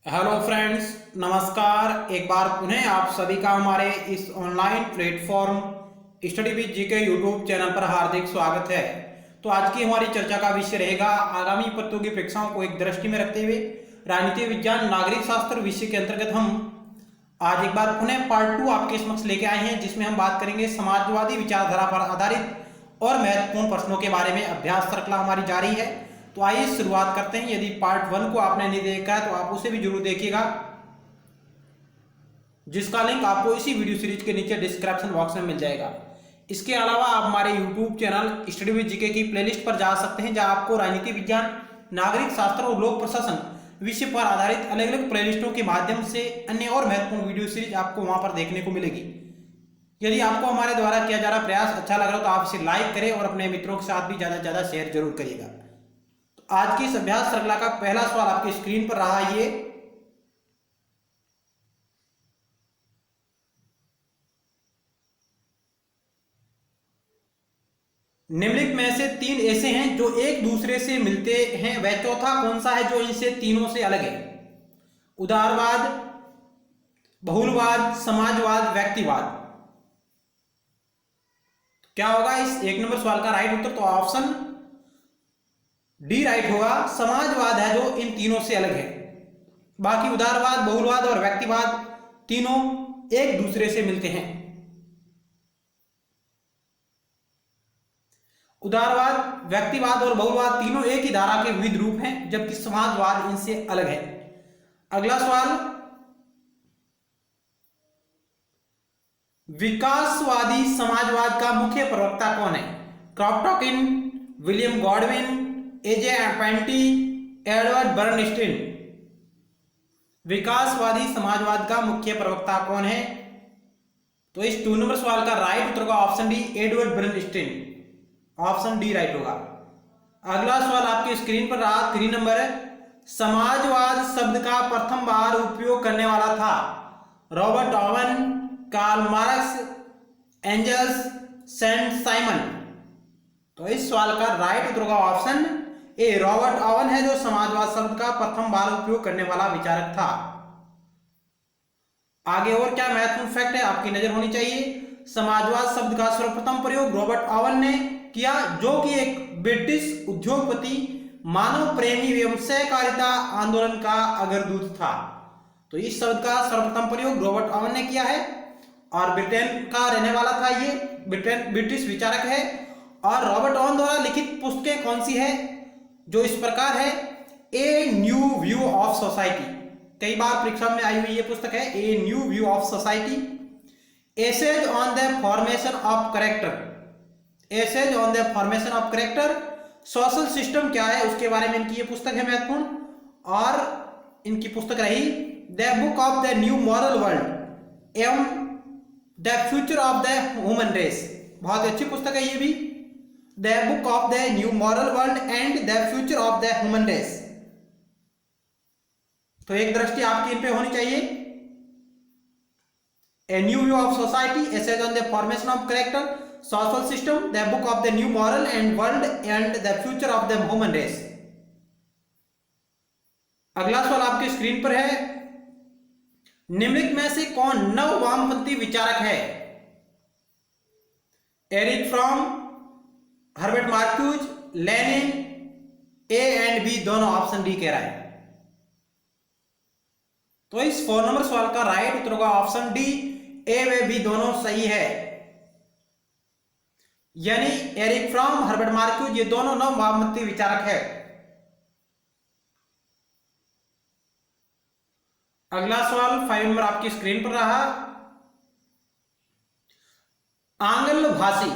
Hello friends, नमस्कार। एक बार पुनः आप सभी का हमारे इस online platform study with GK YouTube channel पर हार्दिक स्वागत है। तो आज की हमारी चर्चा का विषय रहेगा आगामी प्रतियोगी परीक्षाओं को एक दृष्टि में रखते हुए राजनीति विज्ञान नागरिक शास्त्र विषय के अंतर्गत हम आज एक बार पुनः पार्ट 2 आपके समक्ष लेके आए हैं, जिसमें हम बात करेंगे समाजवादी विचारधारा पर आधारित और महत्वपूर्ण प्रश्नों के बारे में। अभ्यास श्रृंखला हमारी जारी है, तो आइए शुरुआत करते हैं। यदि पार्ट 1 को आपने नहीं देखा है तो आप उसे भी जरूर देखिएगा, जिसका लिंक आपको इसी वीडियो सीरीज के नीचे डिस्क्रिप्शन बॉक्स में मिल जाएगा। इसके अलावा आप हमारे YouTube channel study with GK की प्लेलिस्ट पर जा सकते हैं, जहां आपको राजनीति विज्ञान, नागरिक शास्त्र और लोक प्रशासन विषय पर आधारित अलग अलग प्लेलिस्टों के माध्यम से अन्य और महत्वपूर्ण वीडियो सीरीज आपको वहां पर देखने को मिलेगी। यदि आपको हमारे द्वारा किया जा रहा प्रयास अच्छा लग रहा हो तो आप इसे लाइक करें और अपने मित्रों के साथ भी ज्यादा से ज्यादा शेयर जरूर करिएगा। आज की इस अभ्यास श्रृंखला का पहला सवाल आपकी स्क्रीन पर रहा। ये निम्नलिखित में से तीन ऐसे हैं जो एक दूसरे से मिलते हैं, वह चौथा कौन सा है जो इनसे तीनों से अलग है? उदारवाद, बहुलवाद, समाजवाद, व्यक्तिवाद। क्या होगा इस एक नंबर सवाल का राइट उत्तर? तो ऑप्शन डी राइट होगा। समाजवाद है जो इन तीनों से अलग है। बाकी उदारवाद, बहुलवाद और व्यक्तिवाद तीनों एक दूसरे से मिलते हैं। उदारवाद, व्यक्तिवाद और बहुलवाद तीनों एक ही धारा के विविध रूप हैं, जबकि समाजवाद इनसे अलग है। अगला सवाल, विकासवादी समाजवाद का मुख्य प्रवक्ता कौन है? क्रॉपटॉकिन, विलियम गॉडविन, एजे एपेंटी, एडवर्ड बर्नस्टीन। विकासवादी समाजवाद का मुख्य प्रवक्ता कौन है? तो इस 2 नंबर सवाल का राइट उत्तर होगा option D, Edward Bernstein. Option D right होगा। अगला सवाल आपकी स्क्रीन पर रहा 3 नंबर है। समाजवाद शब्द का प्रथम बार उपयोग करने वाला था Robert Owen, Karl Marx, Engels, Saint Simon. तो इस सवाल का राइट उत्तर होगा ऑप्शन ए, रॉबर्ट ओवन है जो समाजवाद शब्द का प्रथम बार उपयोग करने वाला विचारक था। आगे और क्या महत्वपूर्ण फैक्ट है आपकी नजर होनी चाहिए। समाजवाद शब्द का सर्वप्रथम प्रयोग रॉबर्ट ओवन ने किया, जो कि एक ब्रिटिश उद्योगपति, मानव प्रेमी एवं सहकारिता आंदोलन का अग्रदूत था। तो इस शब्द का सर्वप्रथम प्रयोग रॉबर्ट ओवन ने किया है और ब्रिटेन का रहने वाला था। ये ब्रिटिश विचारक है। और रॉबर्ट ओवन द्वारा लिखित पुस्तकें कौन सी है? जो इस प्रकार है, a new view of society. कई बार परीक्षा में आई हुई ये पुस्तक है, a new view of society. Essays on the formation of character, essays on the formation of character. Social system क्या है उसके बारे में इनकी ये पुस्तक है महत्वपूर्ण। और इनकी पुस्तक रही the book of the new moral world एवं the future of the human race. बहुत अच्छी पुस्तक है ये भी, the book of the new moral world and the future of the human race. तो एक दृष्टि आपकी इन पे होनी चाहिए। A new view of society, essays on the formation of character, social system, the book of the new moral and world and the future of the human race. अगला सवाल आपकी स्क्रीन पर है। निम्नलिखित में से कौन नव वामपंथी विचारक है? Erich Fromm, Herbert Marcuse, Lenin, a and b दोनों। ऑप्शन डी कह रहा है। तो इस 4 नंबर सवाल का राइट उत्तर होगा ऑप्शन डी, ए व बी दोनों सही है। यानी एरिक फ्रॉम, हर्बर्ट मार्क्यूज ये दोनों नव वामपंथी विचारक है। अगला सवाल 5 नंबर आपकी स्क्रीन पर रहा। आंग्ल भाषी,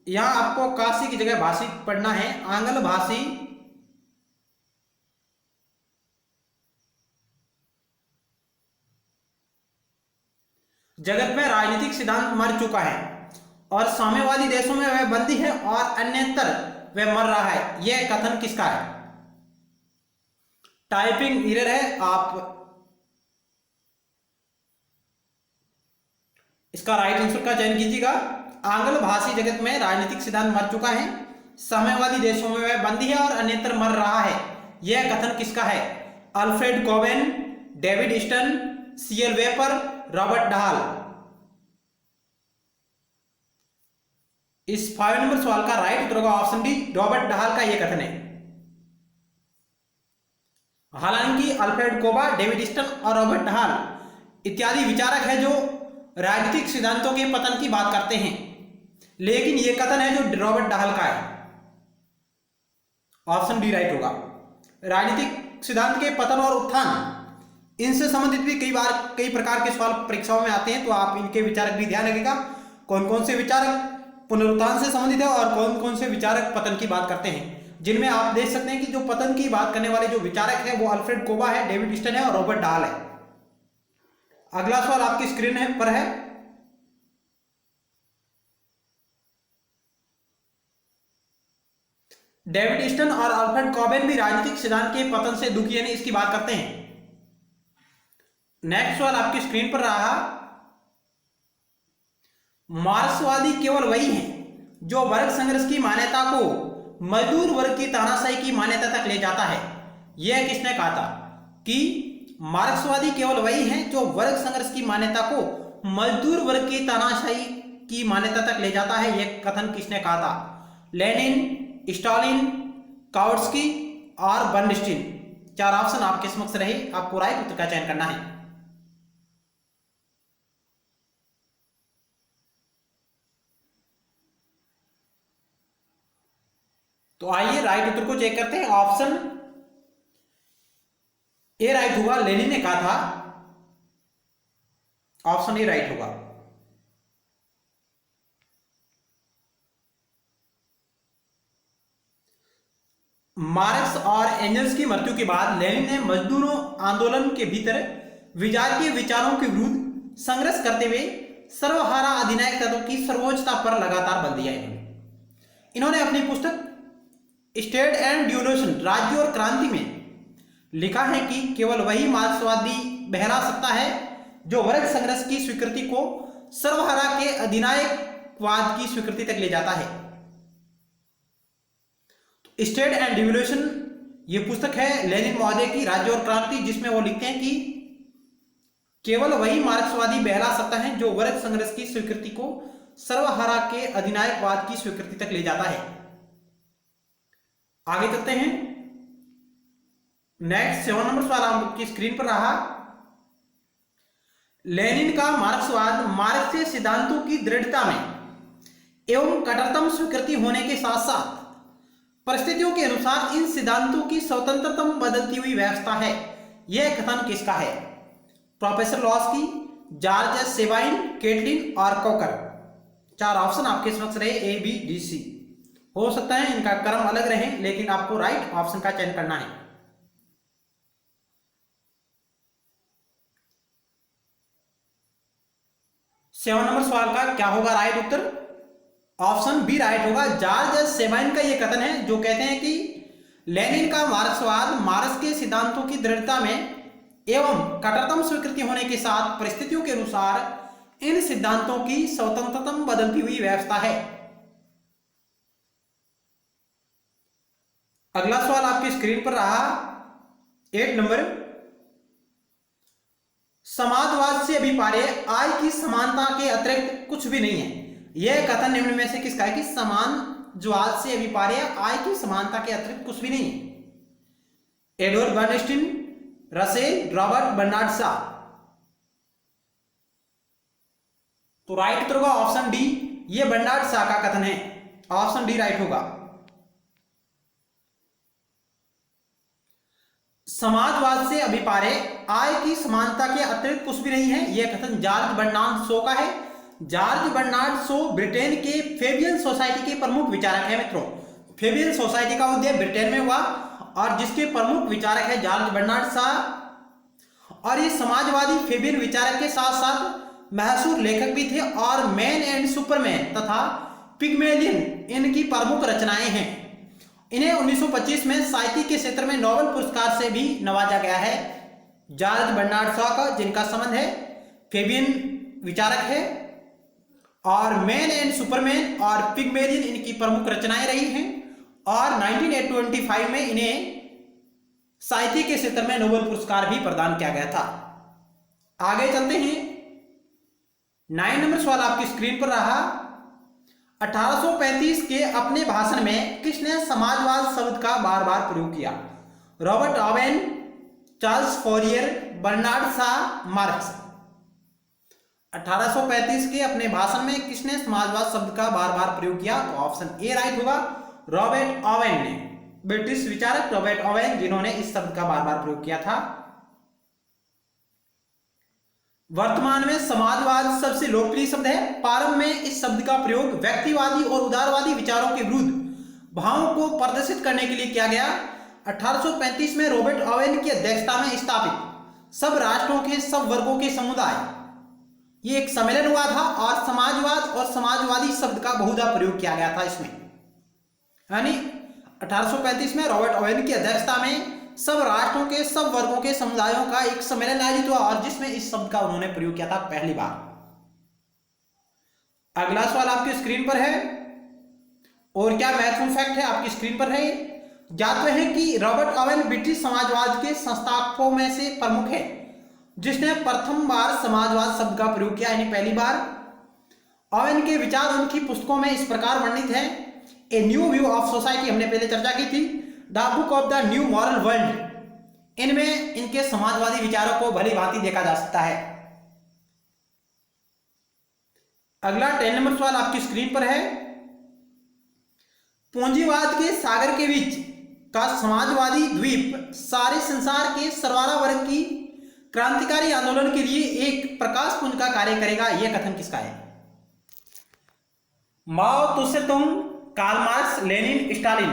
यहां आपको काशी की जगह भाषी पढ़ना है। आंग्ल भाषी जगत में राजनीतिक सिद्धांत मर चुका है और साम्यवादी देशों में वह बंदी है और अन्यत्र वह मर रहा है। यह कथन किसका है? टाइपिंग एरर है, आप इसका राइट आंसर का चयन कीजिएगा। आंग्ल भाषी जगत में राजनीतिक सिद्धांत मर चुका है, साम्यवादी देशों में वह बंदी है और अन्यत्र मर रहा है। यह कथन किसका है? Alfred Cobban, David Easton, CL Wayper, Robert Dahl. इस 5 नंबर सवाल का राइट उत्तर होगा ऑप्शन डी, रॉबर्ट डहाल का यह कथन है। हालांकि अल्फ्रेड कोबा, डेविड ईस्टन और रॉबर्ट डहाल इत्यादि विचारक है जो राजनीतिक सिद्धांतों के पतन की बात करते हैं, लेकिन यह कथन है जो रॉबर्ट डहाल का है। ऑप्शन डी राइट होगा। राजनीतिक सिद्धांत के पतन और उत्थान, इनसे संबंधित भी कई प्रकार के सवाल परीक्षाओं में आते हैं, तो आप इनके विचारक भी ध्यान रखिएगा। कौन कौन से विचारक पुनरुत्थान से संबंधित है और कौन कौन से विचारक पतन की बात करते हैं, जिनमें आप देख सकते हैं कि जो पतन की बात करने वाले जो विचारक है वो अल्फ्रेड कोबा है, डेविड ईस्टन है और रॉबर्ट डहाल है। अगला सवाल आपकी स्क्रीन पर है। डेविड ईस्टन और अल्फ्रेड कोबेन भी राजनीतिक सिद्धांत के पतन से दुखी यानी इसकी बात करते हैं। नेक्स्ट सवाल आपकी स्क्रीन पर रहा, मार्क्सवादी केवल वही है जो वर्ग संघर्ष की मान्यता को मजदूर वर्ग की तानाशाही की मान्यता तक ले जाता है। यह किसने कहा था कि मार्क्सवादी केवल वही है जो वर्ग संघर्ष की मान्यता को मजदूर वर्ग की तानाशाही की मान्यता तक ले जाता है? यह कथन किसने कहा था? लेनिन, स्टालिन, काउट्स्की और बर्नस्टीन। 4 ऑप्शन आपके समक्ष रहे, आपको राइट उत्तर का चयन करना है। तो आइए राइट उत्तर को चेक करते हैं। ऑप्शन ए राइट होगा, लेनिन ने कहा था। ऑप्शन ए राइट होगा। मार्क्स और एंजल्स की मृत्यु के बाद लेनिन ने मजदूरों आंदोलन के भीतर विजातीय विचारों के विरुद्ध संघर्ष करते हुए सर्वहारा अधिनायक तत्व की सर्वोच्चता पर लगातार बल दिया। इन्होंने अपनी पुस्तक स्टेट एंड डिवोल्यूशन, राज्य और क्रांति में लिखा है कि केवल वही मार्क्सवादी बहरा सकता है जो वर्ग संघर्ष की स्वीकृति को सर्वहारा के अधिनायकवाद की स्वीकृति तक ले जाता है। स्टेट एंड डिवोल्यूशन ये पुस्तक है लेनिन महोदय की, राज्य और क्रांति, जिसमें वो लिखते हैं कि केवल वही मार्क्सवादी बहरा सकता है जो वर्ग संघर्ष की स्वीकृति को सर्वहारा के अधिनायकवाद की स्वीकृति तक ले जाता है। आगे चलते हैं। नेक्स्ट 7 नंबर सवाल आपकी स्क्रीन पर रहा। लेनिन का मार्क्सवाद मार्क्सीय सिद्धांतों की दृढ़ता में एवं कट्टरतम स्वीकृति होने के साथ साथ परिस्थितियों के अनुसार इन सिद्धांतों की स्वतंत्रतम बदलती हुई व्यवस्था है। यह कथन किसका है? Professor Laski, George Sabine, Catlin और कोकर। 4 ऑप्शन आपके समक्ष रहे, ए, बी, डी, सी। हो सकता है इनका क्रम अलग रहे, लेकिन आपको राइट ऑप्शन का चयन करना है। सेवन नंबर सवाल का क्या होगा राइट उत्तर? ऑप्शन बी राइट होगा। जॉर्ज सेबाइन का यह कथन है जो कहते हैं कि लेनिन का मार्क्सवाद मार्क्स के सिद्धांतों की दृढ़ता में एवं कट्टरतम स्वीकृति होने के साथ परिस्थितियों के अनुसार इन सिद्धांतों की स्वतंत्रतम बदलती हुई व्यवस्था है। अगला सवाल आपकी स्क्रीन पर रहा 8 नंबर। समाजवाद से अभिप्राय आय की समानता के अतिरिक्त कुछ भी नहीं है। यह कथन निम्न में से किसका है कि समाजवाद से अभिप्राय आय की समानता के अतिरिक्त कुछ भी नहीं है? Edward Bernstein, Russell, Robert Bernard Shaw. तो राइट उत्तर होगा ऑप्शन डी, यह बर्नार्ड शॉ का कथन है। ऑप्शन डी राइट होगा। समाजवाद से अभिप्राय आय की समानता के अतिरिक्त कुछ भी नहीं है, यह कथन जॉर्ज बर्नार्ड शॉ का है। जॉर्ज बर्नार्ड शॉ ब्रिटेन के फेबियन सोसाइटी के प्रमुख विचारक है। मित्रों, फेबियन सोसाइटी का उदय ब्रिटेन में हुआ और जिसके प्रमुख विचारक है जॉर्ज बर्नार्ड शॉ। और ये समाजवादी फेबियन विचारक के साथ साथ मशहूर लेखक भी थे और मैन एंड सुपरमैन तथा पिग्मेलियन इनकी प्रमुख रचनाएं हैं। इन्हें 1925 में साहित्य के क्षेत्र में नोबेल पुरस्कार से भी नवाजा गया है। जॉर्ज बर्नार्ड शॉ का जिनका संबंध है फेबियन विचारक है और मैन एंड सुपरमैन और पिग्मेलियन इनकी प्रमुख रचनाएं रही हैं। और 1925 में इन्हें साहित्य के क्षेत्र में नोबेल पुरस्कार भी प्रदान किया गया था। आगे चलते हैं। 9 नंबर सवाल आपकी स्क्रीन पर रहा। 1835 के अपने भाषण में किसने समाजवाद शब्द का बार बार प्रयोग किया? Robert Owen, Charles Fourier, Bernard Shaw, Marx. 1835 के अपने भाषण में किसने समाजवाद शब्द का बार बार प्रयोग किया? तो ऑप्शन ए राइट होगा, रॉबर्ट ओवेन ने। ब्रिटिश विचारक रॉबर्ट ओवेन जिन्होंने इस शब्द का बार बार प्रयोग किया था। वर्तमान में समाजवाद सबसे लोकप्रिय शब्द है। प्रारंभ में इस शब्द का प्रयोग व्यक्तिवादी और उदारवादी विचारों के विरुद्ध भावों को प्रदर्शित करने के लिए किया गया। 1835 में रॉबर्ट ओवेन की अध्यक्षता में स्थापित सब राष्ट्रों के सब वर्गों के समुदाय, ये एक सम्मेलन हुआ था और समाजवाद और समाजवादी शब्द का बहुधा प्रयोग किया गया था इसमें। यानी 1835 में रॉबर्ट ओवेन की अध्यक्षता में सब राष्ट्रों के सब वर्गों के समुदायों का एक सम्मेलन आयोजित हुआ और जिसमें इस शब्द का उन्होंने प्रयोग किया था पहली बार। अगला सवाल आपकी स्क्रीन पर है और क्या महत्वपूर्ण फैक्ट है आपकी स्क्रीन पर है। ज्ञात है कि रॉबर्ट ओवेन ब्रिटिश समाजवाद के संस्थापकों में से प्रमुख है जिसने प्रथम बार समाजवाद शब्द का प्रयोग किया, यानी पहली बार। ओवेन के विचार उनकी पुस्तकों में इस प्रकार वर्णित है। A new view of society हमने पहले चर्चा की थी, the book of the new moral world, इनमें इनके समाजवादी विचारों को भली भांति देखा जा सकता है। अगला 10 नंबर सवाल आपकी स्क्रीन पर है। पूंजीवाद के सागर के बीच का समाजवादी द्वीप सारे संसार के सर्वारा वर्ग की क्रांतिकारी आंदोलन के लिए एक प्रकाश पुंज का कार्य करेगा, यह कथन किसका है? माओ तुसे तुंग, कार्ल मार्क्स, लेनिन, स्टालिन।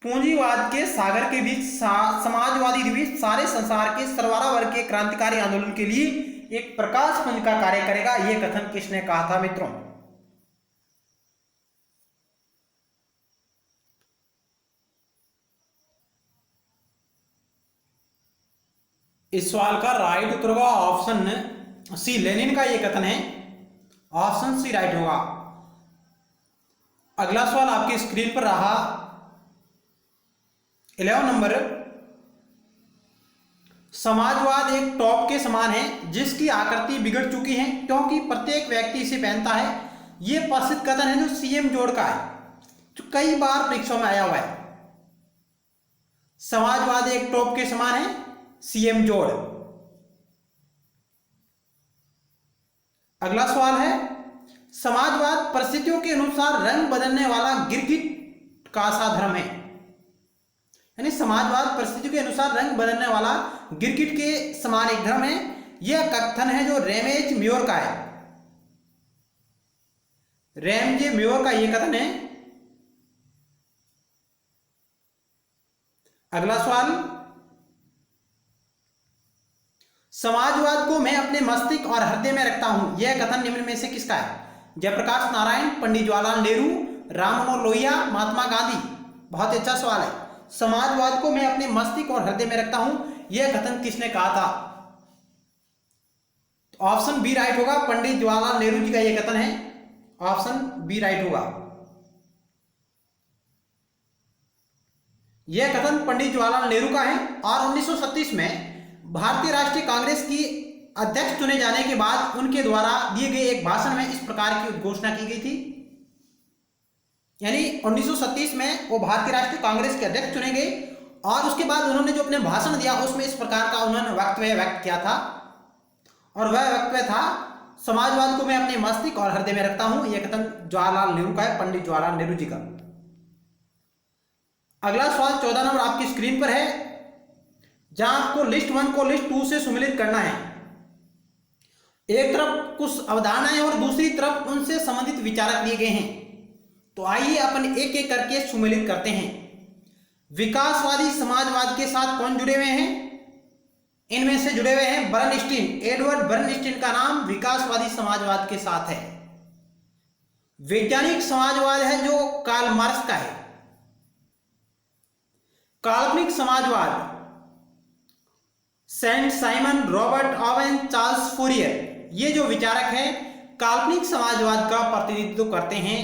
पूंजीवाद के सागर के बीच समाजवादी द्वीप सारे संसार के सर्वारा वर्ग के क्रांतिकारी आंदोलन के लिए एक प्रकाश पुंज का कार्य करेगा, यह कथन किसने कहा था मित्रों? इस सवाल का राइट उत्तर होगा ऑप्शन सी, लेनिन का यह कथन है। ऑप्शन सी राइट होगा। अगला सवाल आपकी स्क्रीन पर रहा 11 नंबर। समाजवाद एक टॉप के समान है जिसकी आकृति बिगड़ चुकी है क्योंकि प्रत्येक व्यक्ति इसे पहनता है, यह प्रसिद्ध कथन है जो सीएम जोड़ का है, जो कई बार परीक्षाओं में आया हुआ है। समाजवाद एक टॉप के समान है, सीएम जोड़। अगला सवाल है, समाजवाद परिस्थितियों के अनुसार रंग बदलने वाला गिरगिट का सा धर्म है। यानी समाजवाद परिस्थितियों के अनुसार रंग बदलने वाला गिरगिट के समान एक धर्म है, यह कथन है जो रेमेज म्योर का है। रेमजे म्योर का यह कथन है। अगला सवाल, समाजवाद को मैं अपने मस्तिष्क और हृदय में रखता हूं, यह कथन निम्न में से किसका है? जयप्रकाश नारायण, पंडित जवाहरलाल नेहरू, राम मनोहर लोहिया, महात्मा गांधी। बहुत अच्छा सवाल है। समाजवाद को मैं अपने मस्तिष्क और हृदय में रखता हूं, यह कथन किसने कहा था? ऑप्शन बी राइट होगा, पंडित जवाहरलाल नेहरू जी का यह कथन है। ऑप्शन बी राइट होगा। यह कथन पंडित जवाहरलाल नेहरू का है और 1937 में भारतीय राष्ट्रीय कांग्रेस की अध्यक्ष चुने जाने के बाद उनके द्वारा दिए गए एक भाषण में इस प्रकार की घोषणा की गई थी। यानी 1937 में वो भारतीय राष्ट्रीय कांग्रेस के अध्यक्ष चुने गए और उसके बाद उन्होंने जो अपने भाषण दिया उसमें इस प्रकार का उन्होंने वक्तव्य व्यक्त किया था और वह वक्तव्य था, समाजवाद को मैं अपने मस्तिष्क और हृदय में रखता हूं। यह कथन जवाहरलाल नेहरू का है, पंडित जवाहरलाल नेहरू जी का। अगला सवाल 14 नंबर आपकी स्क्रीन पर है, जहां आपको लिस्ट 1 को लिस्ट 2 से सुमेलित करना है। एक तरफ कुछ अवधारणाएं और दूसरी तरफ उनसे संबंधित विचारक दिए गए हैं, तो आइए अपन एक एक करके सुमेलित करते हैं। विकासवादी समाजवाद के साथ कौन जुड़े हुए हैं? इनमें से जुड़े हुए हैं बर्नस्टीन, एडवर्ड बर्नस्टीन का नाम विकासवादी समाजवाद के साथ है। वैज्ञानिक समाजवाद है जो कार्ल मार्क्स का है। काल्पनिक समाजवाद Saint Simon, Robert Owen, Charles Fourier, ये जो विचारक हैं काल्पनिक समाजवाद का प्रतिनिधित्व करते हैं।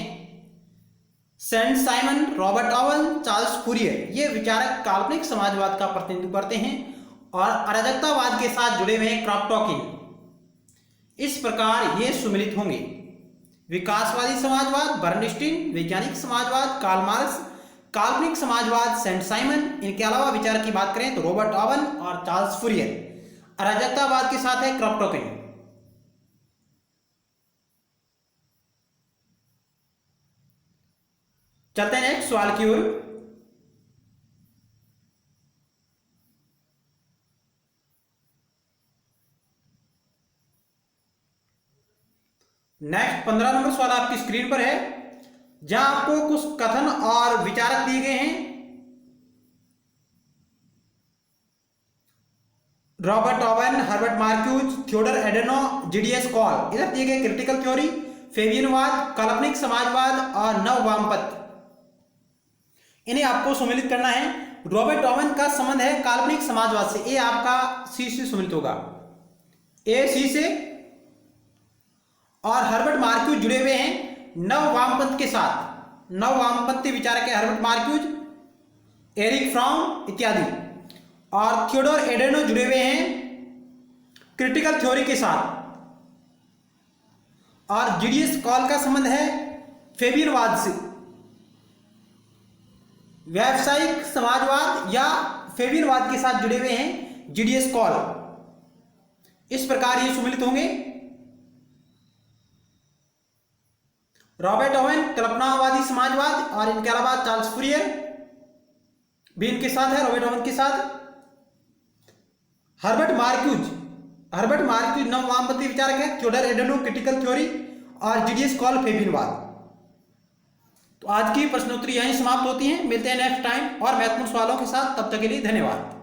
Saint Simon, Robert Owen, Charles Fourier, ये विचारक काल्पनिक समाजवाद का प्रतिनिधित्व करते हैं और अराजकतावाद के साथ जुड़े हुए हैं क्रॉपटॉकिन। इस प्रकार ये सुमिलित होंगे। विकासवादी समाजवाद बर्नस्टीन, वैज्ञानिक समाजवाद कार्ल मार्क्स, काल्पनिक समाजवाद सेंट साइमन। इनके अलावा विचार की बात करें तो रॉबर्ट ओवन और चार्ल्स फूरियर। अराजकतावाद के साथ है क्रॉपटॉकिन। चलते हैं नेक्स्ट सवाल की ओर। नेक्स्ट 15 नंबर सवाल आपकी स्क्रीन पर है, जहां आपको कुछ कथन और विचारक दिए गए हैं। Robert Owen, Herbert Marcuse, Theodor Adorno, GDH Cole. इधर दिए गए क्रिटिकल थ्योरी, फेबियनवाद, काल्पनिक समाजवाद और नव वामपंथ। इन्हें आपको सम्मिलित करना है। रॉबर्ट ओवन का संबंध है काल्पनिक समाजवाद से, ये आपका सी से सम्मिलित होगा, ए सी से। और हर्बर्ट मार्क्यूज जुड़े हुए हैं नव वामपंथ के साथ। नव वामपंथी विचारक है हर्बर्ट मार्क्यूज, एरिक फ्रॉम इत्यादि। और थियोडोर एडोर्नो जुड़े हुए हैं क्रिटिकल थ्योरी के साथ। और जीडीएस कॉल का संबंध है फेबियनवाद से। व्यावसायिक समाजवाद या फेबियनवाद के साथ जुड़े हुए हैं जीडीएस कॉल। इस प्रकार ये सम्मिलित होंगे। रॉबर्ट ओवन कल्पनावादी समाजवाद और इनके अलावा चार्ल्स फूरियर भी इनके साथ है, रॉबर्ट ओवन के साथ। हर्बर्ट मार्क्यूज नव वामपंथी विचारक है, थियोडर एडोर्नो क्रिटिकल थ्योरी और जीडीएस कॉल फेबियनवाद। तो आज की प्रश्नोत्तरी यहीं समाप्त होती है। मिलते हैं नेक्स्ट टाइम और महत्वपूर्ण सवालों के साथ। तब तक के लिए धन्यवाद।